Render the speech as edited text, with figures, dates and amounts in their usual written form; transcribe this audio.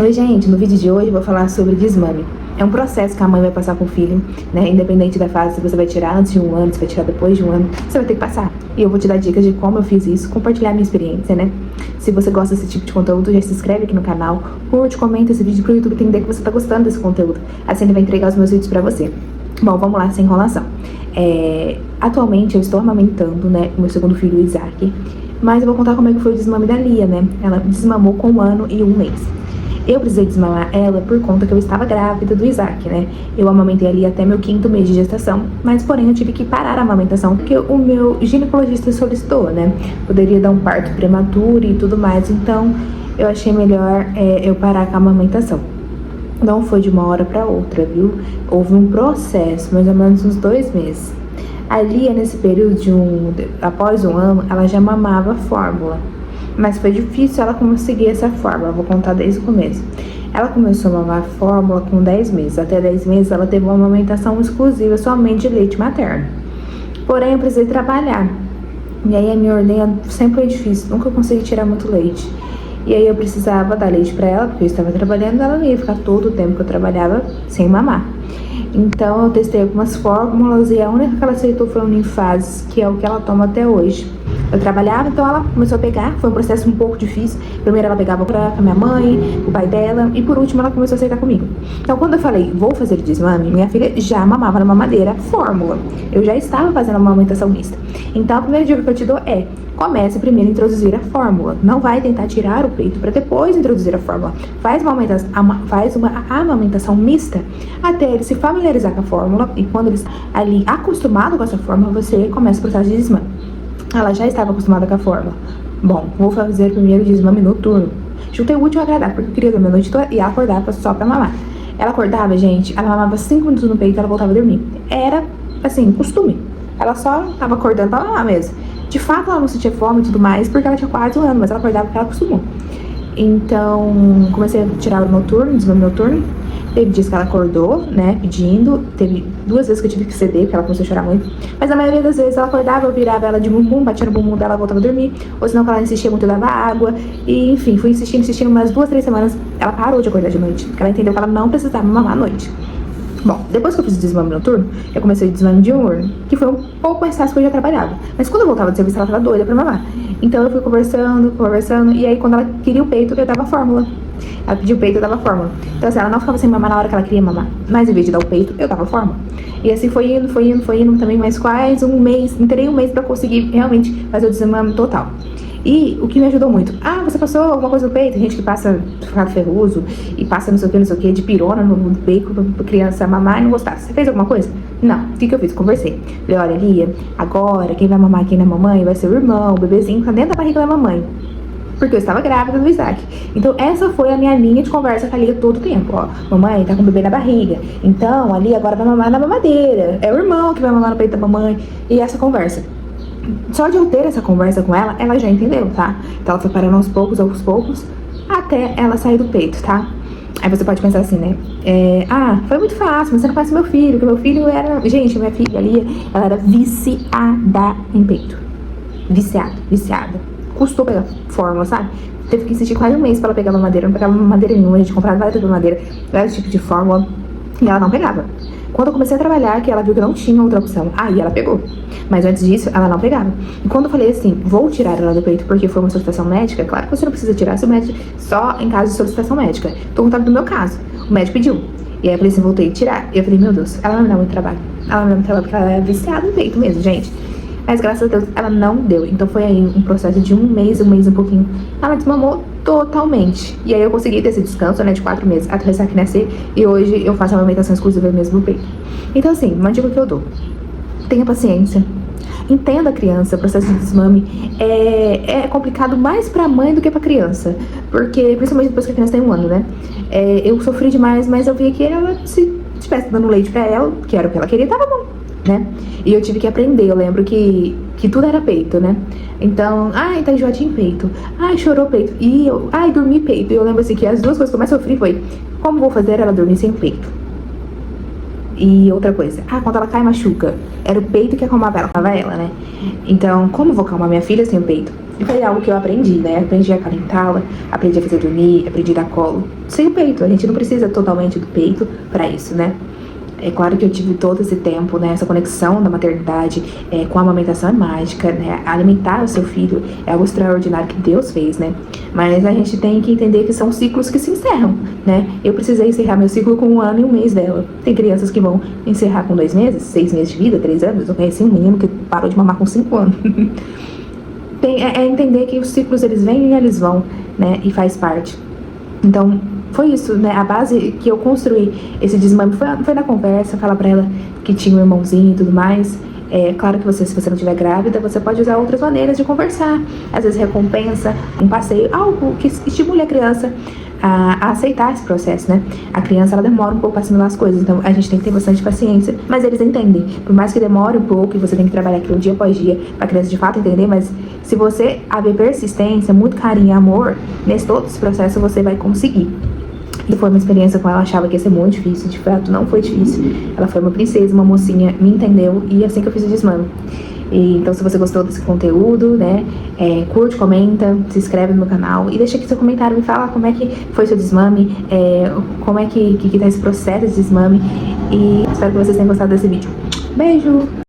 Oi, gente, no vídeo de hoje eu vou falar sobre desmame. É um processo que a mãe vai passar com o filho, né? Independente da fase, se você vai tirar antes de 1 ano, se vai tirar depois de 1 ano, você vai ter que passar. E eu vou te dar dicas de como eu fiz isso, compartilhar minha experiência, né? Se você gosta desse tipo de conteúdo, já se inscreve aqui no canal, curte, comenta esse vídeo pro YouTube entender que você tá gostando desse conteúdo. Assim ele vai entregar os meus vídeos pra você. Bom, vamos lá, sem enrolação. Atualmente eu estou amamentando, né, o meu segundo filho, o Isaac. Mas eu vou contar como é que foi o desmame da Lia, né? Ela desmamou com 1 ano e 1 mês. Eu precisei desmamar ela por conta que eu estava grávida do Isaac, né? Eu amamentei ali até meu 5º mês de gestação, mas porém eu tive que parar a amamentação porque o meu ginecologista solicitou, né? Poderia dar um parto prematuro e tudo mais, então eu achei melhor eu parar com a amamentação. Não foi de uma hora para outra, viu? Houve um processo, mais ou menos uns 2 meses. A Lia, nesse período após 1 ano, ela já mamava fórmula. Mas foi difícil ela conseguir essa fórmula, vou contar desde o começo. Ela começou a mamar fórmula com 10 meses. Até 10 meses ela teve uma amamentação exclusiva somente de leite materno. Porém, eu precisei trabalhar. E aí a minha ordenha sempre foi difícil, nunca consegui tirar muito leite. E aí eu precisava dar leite pra ela, porque eu estava trabalhando, ela não ia ficar todo o tempo que eu trabalhava sem mamar. Então eu testei algumas fórmulas e a única que ela aceitou foi o Ninfases, que é o que ela toma até hoje. Eu trabalhava, então ela começou a pegar, foi um processo um pouco difícil. Primeiro ela pegava com a minha mãe, o pai dela, e por último ela começou a aceitar comigo. Então quando eu falei, vou fazer desmame, minha filha já mamava na mamadeira fórmula. Eu já estava fazendo uma amamentação mista. Então a primeira dica que eu te dou é, comece primeiro a introduzir a fórmula. Não vai tentar tirar o peito para depois introduzir a fórmula. Faz uma amamentação mista até ele se familiarizar com a fórmula. E quando ele está ali acostumado com essa fórmula, você começa o processo de desmame. Ela já estava acostumada com a fórmula. Bom, vou fazer primeiro o desmame noturno. Juntei o útil ao agradável, porque eu queria dormir a noite toda e ela acordava só pra mamar. Ela acordava, gente, ela mamava 5 minutos no peito e ela voltava a dormir. Era, assim, costume. Ela só tava acordando pra mamar mesmo. De fato, ela não sentia fome e tudo mais, porque ela tinha quase 1 ano, mas ela acordava porque ela acostumou. Então, comecei a tirar o noturno, desmame noturno. Teve dias que ela acordou, né, pedindo. Teve 2 vezes que eu tive que ceder, porque ela começou a chorar muito. Mas a maioria das vezes ela acordava, eu virava ela de bumbum, batia no bumbum dela, voltava a dormir. Ou senão que ela insistia muito, eu dava água. E enfim, fui insistindo umas 2, 3 semanas. Ela parou de acordar de noite, porque ela entendeu que ela não precisava mamar à noite. Bom, depois que eu fiz o desmame noturno, eu comecei o desmame diurno, que foi um pouco mais fácil, porque eu já trabalhava. Mas quando eu voltava do serviço, ela tava doida pra mamar. Então eu fui conversando, e aí quando ela queria o peito, eu dava fórmula. Ela pediu o peito, eu dava fórmula. Então assim, ela não ficava sem mamar na hora que ela queria mamar. Mas em vez de dar o peito, eu dava fórmula. E assim foi indo também, mais quase 1 mês. Entrei 1 mês pra conseguir realmente fazer o desmame total. E o que me ajudou muito, você passou alguma coisa no peito? Tem gente que passa ficado ferroso e passa não sei o que, de pirona no peito pra criança mamar e não gostar. Você fez alguma coisa? Não. O que eu fiz? Conversei. Falei, olha, Lia, agora quem vai mamar aqui na mamãe vai ser o irmão, o bebezinho que tá dentro da barriga da mamãe. Porque eu estava grávida do Isaac. Então essa foi a minha linha de conversa com a Lia todo o tempo. Ó, mamãe tá com o bebê na barriga. Então a Lia agora vai mamar na mamadeira. É o irmão que vai mamar no peito da mamãe. E essa conversa. Só de eu ter essa conversa com ela, ela já entendeu, tá? Então ela foi parando aos poucos, até ela sair do peito, tá? Aí você pode pensar assim, né? Foi muito fácil, mas você não conhece meu filho, porque meu filho era... Gente, minha filha ali, ela era viciada em peito. Viciada. Custou pegar fórmula, sabe? Teve que insistir quase 1 mês pra ela pegar mamadeira. Não pegava mamadeira nenhuma, a gente comprava várias mamadeira, vários tipos de fórmula, e ela não pegava. Quando eu comecei a trabalhar, que ela viu que não tinha outra opção, aí ela pegou. Mas antes disso, ela não pegava. E quando eu falei assim, vou tirar ela do peito porque foi uma solicitação médica, claro que você não precisa tirar seu médico só em caso de solicitação médica. Tô contando do meu caso. O médico pediu. E aí eu falei assim, voltei a tirar. E eu falei, meu Deus, ela não me dá muito trabalho. Ela não me dá muito trabalho porque ela é viciada em peito mesmo, gente. Mas graças a Deus, ela não deu. Então foi aí um processo de 1 mês e um pouquinho. Ela desmamou totalmente. E aí eu consegui ter esse descanso, né, de 4 meses até o Isaac nascer. E hoje eu faço a amamentação exclusiva mesmo no peito. Então assim, uma dica que eu dou. Tenha paciência. Entenda a criança, o processo de desmame é complicado mais pra mãe do que pra criança. Porque, principalmente depois que a criança tem 1 ano, né? Eu sofri demais, mas eu vi que ela, se estivesse dando leite pra ela, que era o que ela queria, tava bom, né? E eu tive que aprender, eu lembro que tudo era peito, né? Então, tá enjoadinho peito. Chorou peito. E eu, dormi peito. E eu lembro assim que as 2 coisas que eu mais sofri foi como vou fazer ela dormir sem peito. E outra coisa, quando ela cai, machuca. Era o peito que acalmava ela, né? Então, como eu vou acalmar minha filha sem o peito? E foi algo que eu aprendi, né? Aprendi a acalentá-la, aprendi a fazer dormir, aprendi a dar colo. Sem o peito, a gente não precisa totalmente do peito pra isso, né? É claro que eu tive todo esse tempo, né? Essa conexão da maternidade com a amamentação é mágica, né? Alimentar o seu filho é algo extraordinário que Deus fez, né? Mas a gente tem que entender que são ciclos que se encerram, né? Eu precisei encerrar meu ciclo com 1 ano e 1 mês dela. Tem crianças que vão encerrar com 2 meses, 6 meses de vida, 3 anos. Eu conheci um menino que parou de mamar com 5 anos. É entender que os ciclos, eles vêm e eles vão, né? E faz parte. Então, foi isso, né? A base que eu construí esse desmame foi na conversa, falar pra ela que tinha um irmãozinho e tudo mais. É claro que se você não estiver grávida, você pode usar outras maneiras de conversar. Às vezes recompensa, um passeio, algo que estimule a criança a aceitar esse processo, né? A criança, ela demora um pouco para assimilar as coisas, então a gente tem que ter bastante paciência, mas eles entendem. Por mais que demore um pouco e você tem que trabalhar aquilo dia após dia para a criança de fato entender, mas se você haver persistência, muito carinho e amor, nesse todo esse processo você vai conseguir. E foi uma experiência com ela, achava que ia ser muito difícil, de fato não foi difícil. Ela foi uma princesa, uma mocinha, me entendeu, e assim que eu fiz o desmame. Então, se você gostou desse conteúdo, né, curte, comenta, se inscreve no meu canal e deixa aqui seu comentário, me fala como é que foi seu desmame, como é que tá esse processo de desmame, e espero que vocês tenham gostado desse vídeo. Beijo!